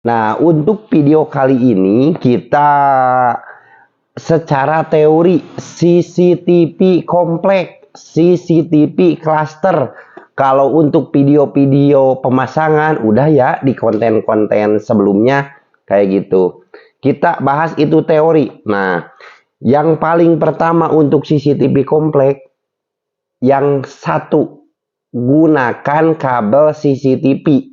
Nah, untuk video kali ini kita secara teori CCTV komplek, CCTV cluster. Kalau untuk video-video pemasangan udah ya di konten-konten sebelumnya kayak gitu. Kita bahas itu teori. Nah, yang paling pertama untuk CCTV komplek, yang satu, gunakan kabel CCTV.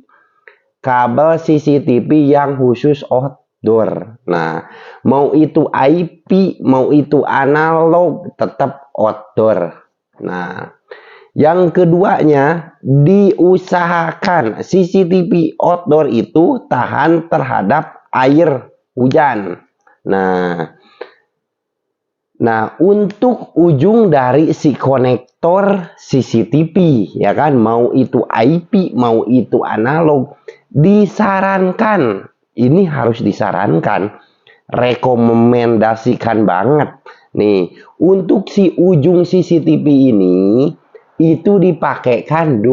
Kabel CCTV yang khusus outdoor. Nah, mau itu IP, mau itu analog, tetap outdoor. Nah, yang keduanya, diusahakan CCTV outdoor itu tahan terhadap air hujan. Nah, untuk ujung dari si konektor CCTV, ya kan, mau itu IP, mau itu analog, disarankan, ini harus disarankan, rekomendasikan banget. Nih, untuk si ujung CCTV ini, itu dipakaikan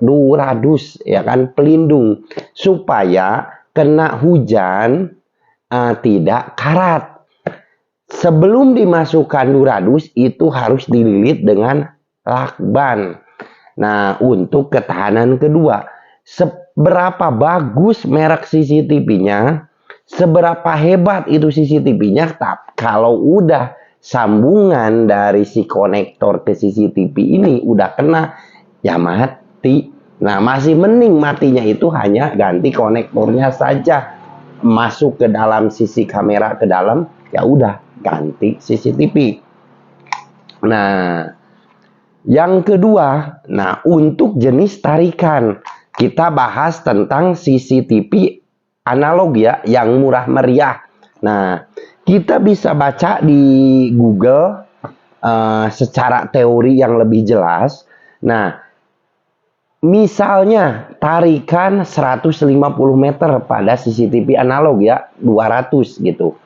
duradus, ya kan, pelindung, supaya kena hujan tidak karat. Sebelum dimasukkan duradus itu harus dililit dengan lakban. Nah, untuk ketahanan kedua, seberapa bagus merek CCTV-nya, seberapa hebat itu CCTV-nya, kalau udah sambungan dari si konektor ke CCTV ini udah kena, ya mati. Nah, masih mending matinya itu hanya ganti konektornya saja, masuk ke dalam sisi kamera ke dalam, ya udah ganti CCTV. Nah, yang kedua, nah untuk jenis tarikan, kita bahas tentang CCTV analog ya, yang murah meriah. Nah, kita bisa baca di Google secara teori yang lebih jelas. Nah, misalnya tarikan 150 meter pada CCTV analog ya, 200 gitu.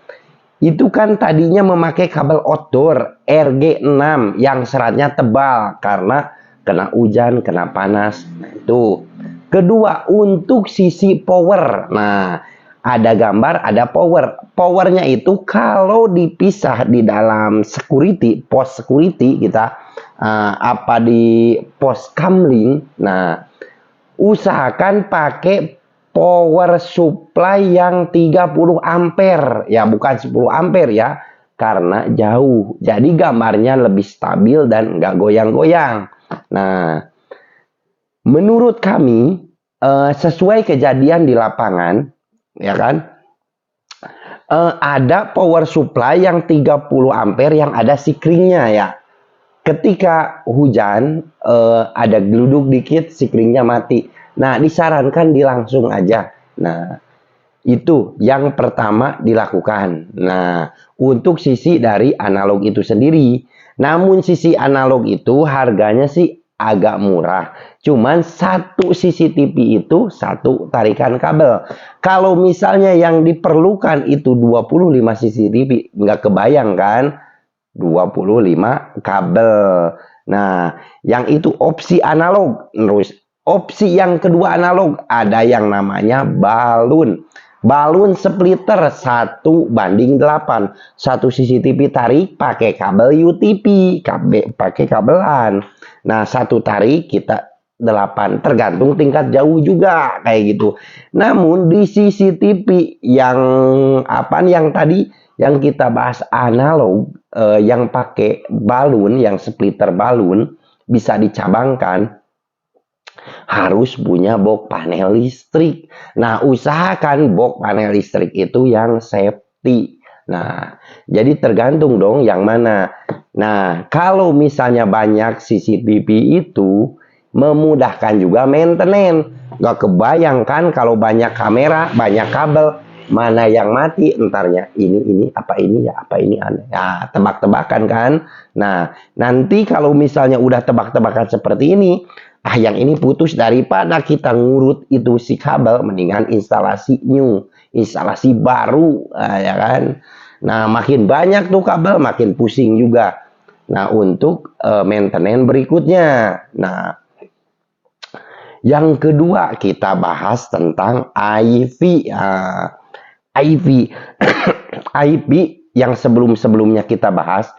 Itu kan tadinya memakai kabel outdoor RG6 yang seratnya tebal karena kena hujan, kena panas. Nah, itu. Kedua, untuk sisi power. Nah, ada gambar, ada power. Powernya itu kalau dipisah di dalam security, pos security kita, apa di pos kamling. Nah, usahakan pakai power supply yang 30 ampere ya, bukan 10 ampere ya, karena jauh, jadi gambarnya lebih stabil dan nggak goyang-goyang. Nah, menurut kami sesuai kejadian di lapangan, ya kan, ada power supply yang 30 ampere yang ada sikringnya ya. Ketika hujan ada geluduk dikit, sikringnya mati. Nah, disarankan dilangsung aja. Nah, itu yang pertama dilakukan. Nah, untuk sisi dari analog itu sendiri. Namun sisi analog itu harganya sih agak murah. Cuman satu CCTV itu satu tarikan kabel. Kalau misalnya yang diperlukan itu 25 CCTV, nggak kebayang kan? 25 kabel. Nah, yang itu opsi analog. Terus opsi yang kedua analog, ada yang namanya balun. Balun splitter 1:8. Satu CCTV tarik pakai kabel UTP, pakai kabelan. Nah, satu tarik kita 8, tergantung tingkat jauh juga kayak gitu. Namun di CCTV yang apa yang tadi yang kita bahas analog, yang pakai balun, yang splitter balun, bisa dicabangkan, harus punya box panel listrik. Nah, usahakan box panel listrik itu yang safety. Nah, jadi tergantung dong yang mana. Nah, kalau misalnya banyak CCTV itu memudahkan juga maintenance. Gak kebayangkan kalau banyak kamera, banyak kabel, mana yang mati entarnya ini apa ini ya, apa ini aneh ya, tebak-tebakan kan. Nah, nanti kalau misalnya udah tebak-tebakan seperti ini, yang ini putus, daripada kita ngurut itu si kabel, mendingan instalasi new, instalasi baru, ya kan. Nah, makin banyak tuh kabel makin pusing juga. Nah, untuk maintenance berikutnya, nah Yang kedua kita bahas tentang IV. IV IP yang sebelum-sebelumnya kita bahas,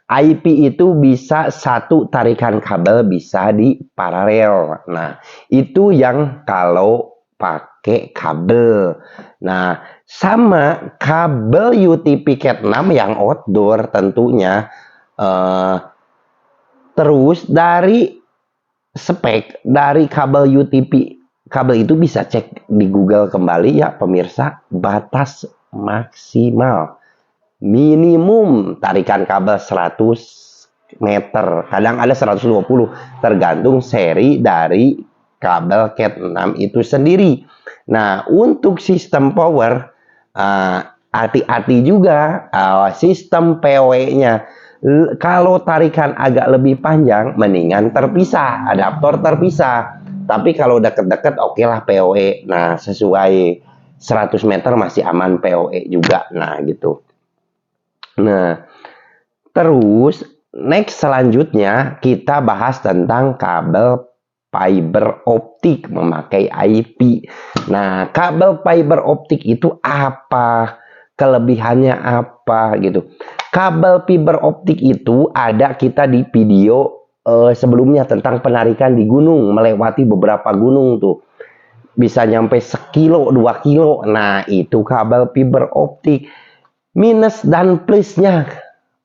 IP itu bisa satu tarikan kabel bisa di paralel. Nah, itu yang kalau pakai kabel. Nah, sama kabel UTP Cat 6 yang outdoor tentunya. Terus dari spek dari kabel UTP, kabel itu bisa cek di Google kembali ya pemirsa, batas maksimal minimum tarikan kabel 100 meter, kadang ada 120, tergantung seri dari kabel Cat 6 itu sendiri. Nah, untuk sistem power hati-hati juga sistem PW-nya. Kalau tarikan agak lebih panjang, mendingan terpisah, adaptor terpisah. Tapi kalau deket-deket, oke lah POE. Nah, sesuai 100 meter masih aman POE juga. Nah, gitu. Nah, terus next selanjutnya kita bahas tentang kabel fiber optik memakai IP. Nah, kabel fiber optik itu apa? Kelebihannya apa gitu? Kabel fiber optik itu ada kita di video sebelumnya tentang penarikan di gunung, melewati beberapa gunung tuh. Bisa nyampe 1 kilo, 2 kilo. Nah, itu kabel fiber optik. Minus dan plusnya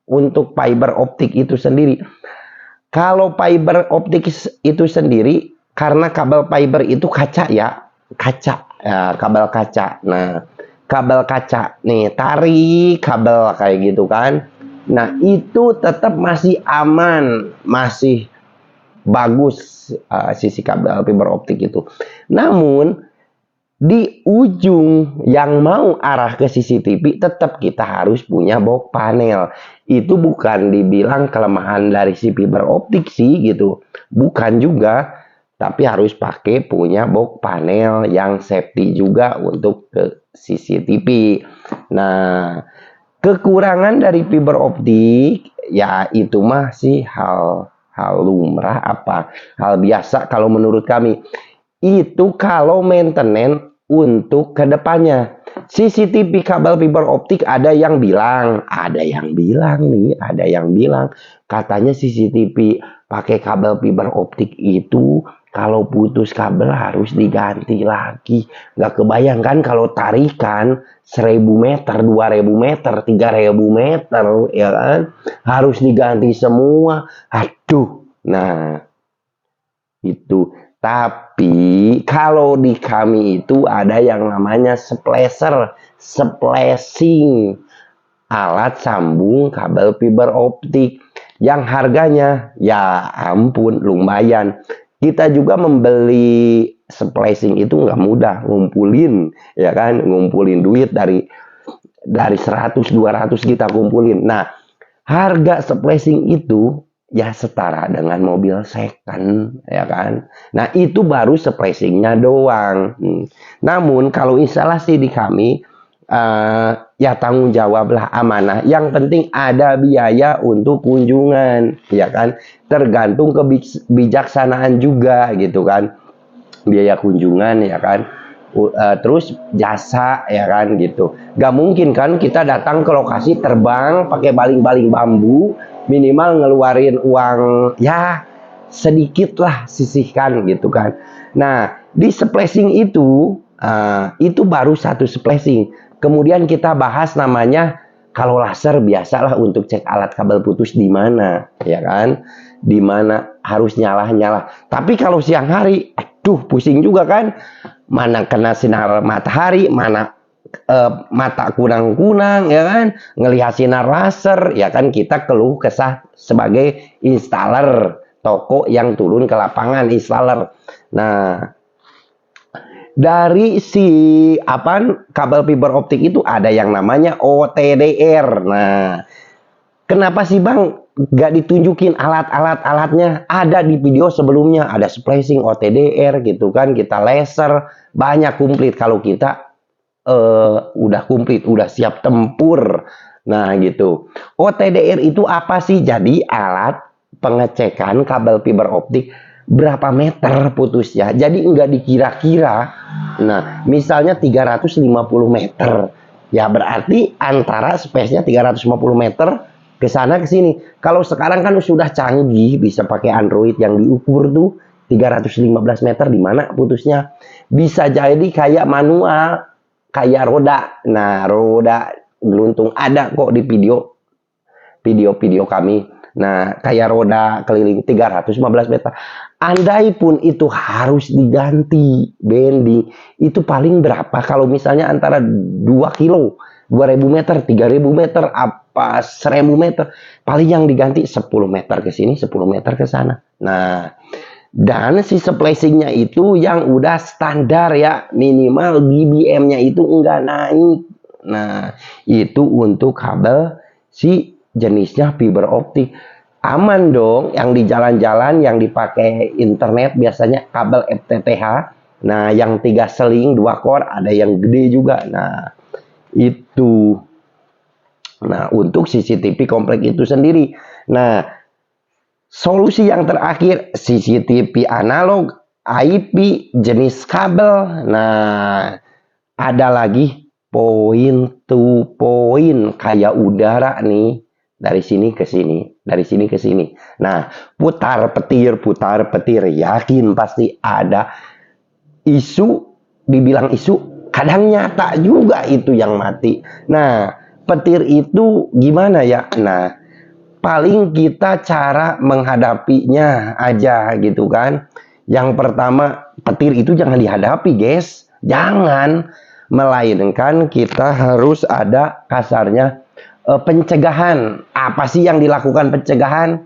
untuk fiber optik itu sendiri. Kalau fiber optik itu sendiri, karena kabel fiber itu kaca ya, kabel kaca. Nah, kabel kaca nih, tarik kabel kayak gitu kan. Nah, itu tetap masih aman, masih bagus sisi kabel fiber optik itu. Namun di ujung yang mau arah ke CCTV tetap kita harus punya box panel. Itu bukan dibilang kelemahan dari si fiber optik sih gitu, bukan juga, tapi harus pakai punya box panel yang safety juga untuk ke CCTV. Nah, kekurangan dari fiber optik ya itu mah sih hal lumrah, hal biasa kalau menurut kami. Itu kalau maintenance untuk kedepannya. CCTV kabel fiber optik ada yang bilang katanya CCTV pakai kabel fiber optik itu kalau putus kabel harus diganti lagi. Nggak kebayangkan kalau tarikan 1000 meter, 2000 meter, 3000 meter, ya kan? Harus diganti semua. Aduh, nah itu. Tapi kalau di kami itu ada yang namanya splicing, alat sambung kabel fiber optik yang harganya ya ampun lumayan. Kita juga membeli splicing itu nggak mudah, ngumpulin ya kan, ngumpulin duit dari 100-200 kita kumpulin. Nah, harga splicing itu ya setara dengan mobil second, ya kan. Nah, itu baru splicingnya doang. Namun kalau instalasi di kami ya tanggung jawab lah, amanah. Yang penting ada biaya untuk kunjungan, ya kan. Tergantung kebijaksanaan juga gitu kan. Biaya kunjungan, ya kan. Terus jasa, ya kan gitu. Gak mungkin kan kita datang ke lokasi terbang pakai baling-baling bambu, minimal ngeluarin uang ya sedikit lah, sisihkan gitu kan. Nah, di splicing itu baru satu splicing. Kemudian kita bahas namanya, kalau laser biasalah untuk cek alat kabel putus di mana, ya kan, di mana harus nyala. Tapi kalau siang hari, aduh pusing juga kan, mana kena sinar matahari, mana mata kunang-kunang, ya kan, ngelihat sinar laser, ya kan, kita keluh kesah sebagai installer toko yang turun ke lapangan, installer. Nah, dari si kabel fiber optik itu ada yang namanya OTDR. Nah, kenapa sih Bang gak ditunjukin alatnya? Ada di video sebelumnya, ada splicing, OTDR gitu kan, kita laser, banyak komplit. Kalau kita udah komplit, udah siap tempur. Nah gitu. OTDR itu apa sih? Jadi alat pengecekan kabel fiber optik berapa meter putusnya. Jadi enggak dikira-kira. Nah, misalnya 350 meter. Ya berarti antara space-nya 350 meter ke sana ke sini. Kalau sekarang kan sudah canggih, bisa pakai Android yang diukur tuh 315 meter di mana putusnya. Bisa jadi kayak manual, kayak roda. Nah, roda geluntung ada kok di video kami. Nah, kayak roda keliling 315 meter. Andai pun itu harus diganti bending, itu paling berapa? Kalau misalnya antara 2 kilo, 2000 meter, 3000 meter, apa 1000 meter, paling yang diganti 10 meter ke sini, 10 meter ke sana. Nah, dan si splicingnya itu yang udah standar ya, minimal BBM-nya itu enggak naik. Nah, itu untuk kabel si jenisnya fiber optik. Aman dong, yang di jalan-jalan yang dipakai internet biasanya kabel FTTH. Nah, yang 3 seling 2 core, ada yang gede juga. Nah, itu. Nah, untuk CCTV komplek itu sendiri. Nah, solusi yang terakhir CCTV analog, IP, jenis kabel. Nah, ada lagi point to point kayak udara nih. Dari sini ke sini, dari sini ke sini. Nah, putar petir, yakin pasti ada isu, dibilang isu, kadang nyata juga itu yang mati. Nah, petir itu gimana ya? Nah, paling kita cara menghadapinya aja gitu kan. Yang pertama, petir itu jangan dihadapi, guys. Jangan. Melainkan kita harus ada kasarnya pencegahan. Apa sih yang dilakukan pencegahan?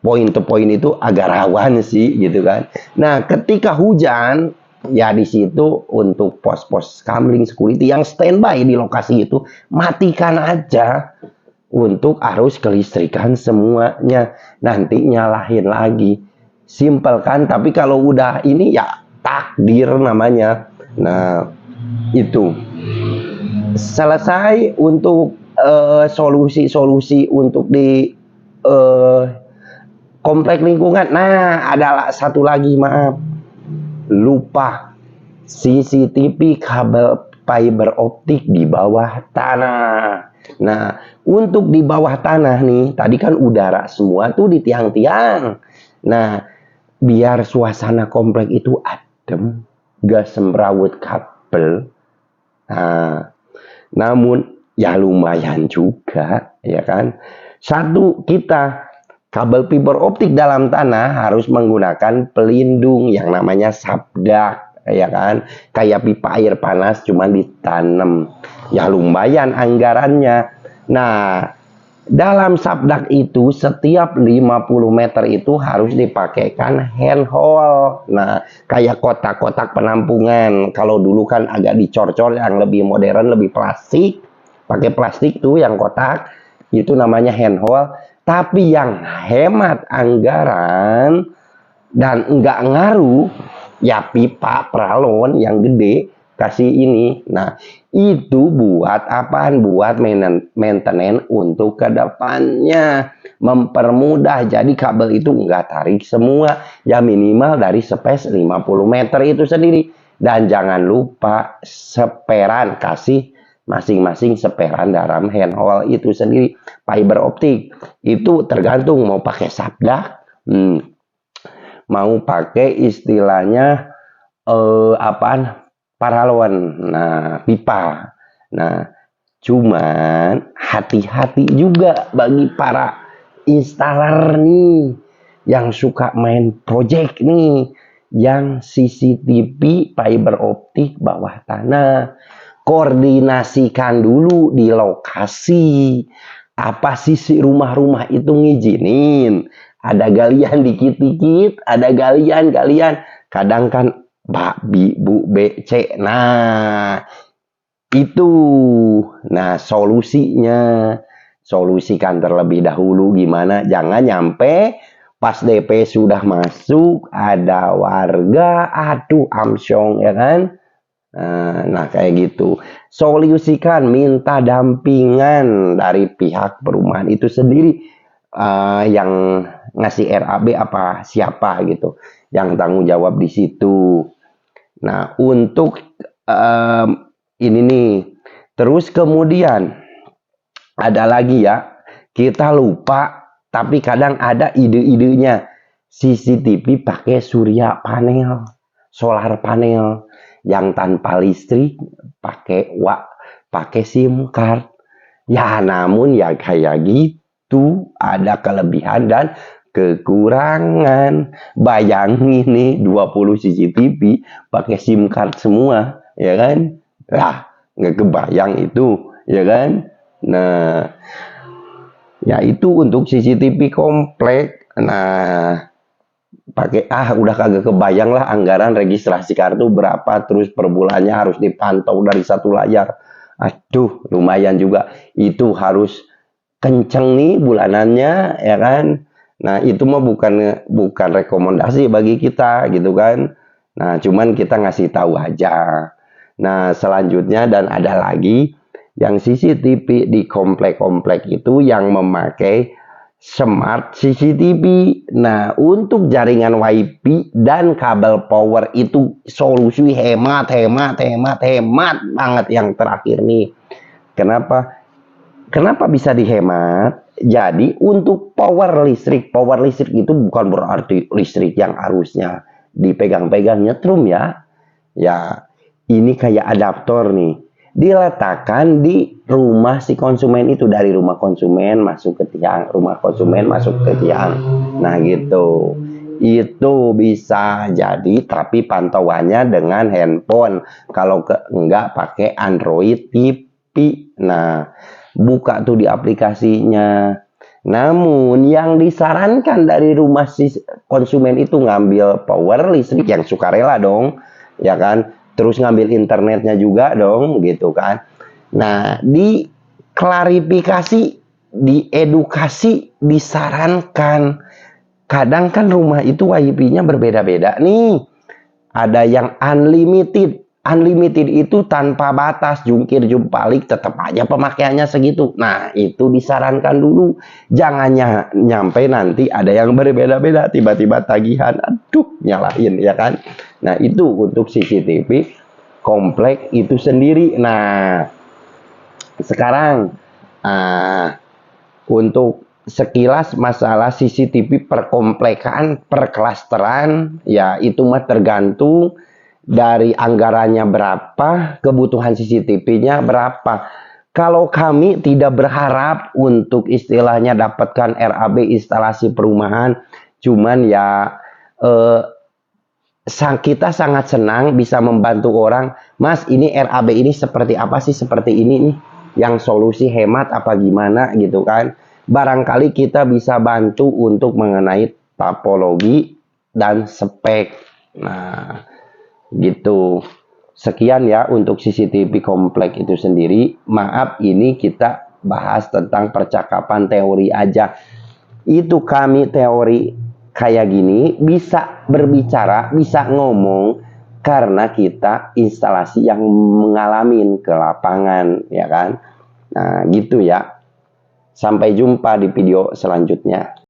Point to point itu agak rawan sih gitu kan. Nah, ketika hujan, ya di situ untuk pos-pos kamling security yang standby di lokasi itu, matikan aja untuk arus kelistrikan semuanya. Nanti nyalahin lagi. Simpel kan, tapi kalau udah ini ya takdir namanya. Nah, itu selesai untuk solusi-solusi untuk di komplek lingkungan. Nah, adalah satu lagi, maaf, lupa CCTV kabel fiber optik di bawah tanah. Nah, untuk di bawah tanah nih, tadi kan udara semua tuh di tiang-tiang. Nah, biar suasana komplek itu adem, gak semrawut kabel. Nah, namun ya lumayan juga, ya kan? Satu, kita kabel fiber optik dalam tanah harus menggunakan pelindung yang namanya sabdak, ya kan? Kayak pipa air panas cuma ditanam. Ya lumayan anggarannya. Nah, dalam sabdak itu setiap 50 meter itu harus dipakaikan handhole. Nah, kayak kotak-kotak penampungan. Kalau dulu kan agak dicor-cor, yang lebih modern, lebih plastik. Pakai plastik tuh yang kotak, itu namanya handhole. Tapi yang hemat anggaran dan enggak ngaruh, ya pipa pralon yang gede, kasih ini. Nah, itu buat apaan? Buat maintenance untuk kedepannya. Mempermudah, jadi kabel itu enggak tarik semua. Ya minimal dari space 50 meter itu sendiri. Dan jangan lupa seperan, kasih masing-masing seperan dalam handhole itu sendiri. Fiber optik itu tergantung mau pakai sabdak, mau pakai istilahnya apaan, paralon, nah pipa. Nah, cuman hati-hati juga bagi para installer nih yang suka main project nih, yang CCTV fiber optik bawah tanah. Koordinasikan dulu di lokasi. Apa sih rumah-rumah itu ngizinin? Ada galian dikit-dikit, ada galian. Kadang kan babi, bu, B, C. Nah, itu. Nah, solusikan terlebih dahulu gimana? Jangan nyampe pas DP sudah masuk, ada warga, aduh amsyong, ya kan? Nah, kayak gitu. Solusikan, minta dampingan dari pihak perumahan itu sendiri, yang ngasih RAB apa siapa gitu yang tanggung jawab di situ. Nah, untuk ini nih, terus kemudian ada lagi ya, kita lupa tapi kadang ada ide-idenya CCTV pakai surya panel, solar panel yang tanpa listrik, pakai SIM card. Ya, namun ya kayak gitu, ada kelebihan dan kekurangan. Bayangin nih 20 CCTV pakai SIM card semua, ya kan? Lah, nggak kebayang itu, ya kan? Nah, ya itu untuk CCTV komplek. Nah, udah kagak kebayang lah anggaran registrasi kartu berapa, terus per bulannya harus dipantau dari satu layar. Aduh, lumayan juga. Itu harus kenceng nih bulanannya, ya kan? Nah, itu mah bukan rekomendasi bagi kita gitu kan. Nah, cuman kita ngasih tahu aja. Nah, selanjutnya dan ada lagi yang CCTV di komplek-komplek itu yang memakai smart CCTV. Nah, untuk jaringan WiFi dan kabel power itu solusi hemat banget yang terakhir nih. Kenapa bisa dihemat? Jadi untuk power listrik itu bukan berarti listrik yang harusnya dipegang-pegang nyetrum ya. Ya, ini kayak adaptor nih. Diletakkan di rumah si konsumen itu, dari rumah konsumen masuk ke tiang, rumah konsumen masuk ke tiang. Nah, gitu. Itu bisa jadi, tapi pantauannya dengan handphone. Kalau enggak pakai Android TV. Nah, buka tuh di aplikasinya. Namun yang disarankan dari rumah si konsumen itu ngambil power listrik yang sukarela dong, ya kan? Terus ngambil internetnya juga dong, gitu kan? Nah, di klarifikasi, diedukasi, disarankan. Kadang kan rumah itu WiFi-nya berbeda-beda nih. Ada yang unlimited. Unlimited itu tanpa batas, jungkir jumpalik tetap aja pemakaiannya segitu. Nah, itu disarankan dulu. Jangan nyampe nanti ada yang berbeda-beda, tiba-tiba tagihan, aduh, nyalain, ya kan? Nah, itu untuk CCTV komplek itu sendiri. Nah, sekarang untuk sekilas masalah CCTV perkomplekan, perklasteran, ya itu mah tergantung dari anggarannya berapa, kebutuhan CCTV-nya berapa. Kalau kami tidak berharap untuk istilahnya dapatkan RAB instalasi perumahan, cuman ya kita sangat senang bisa membantu orang. Mas, ini RAB ini seperti apa sih? Seperti ini nih, yang solusi hemat apa gimana gitu kan. Barangkali kita bisa bantu untuk mengenai topologi dan spek. Nah, gitu. Sekian ya untuk CCTV komplek itu sendiri. Maaf, ini kita bahas tentang percakapan teori aja. Itu kami teori kayak gini bisa berbicara, bisa ngomong karena kita instalasi yang mengalami ke lapangan, ya kan. Nah, gitu ya. Sampai jumpa di video selanjutnya.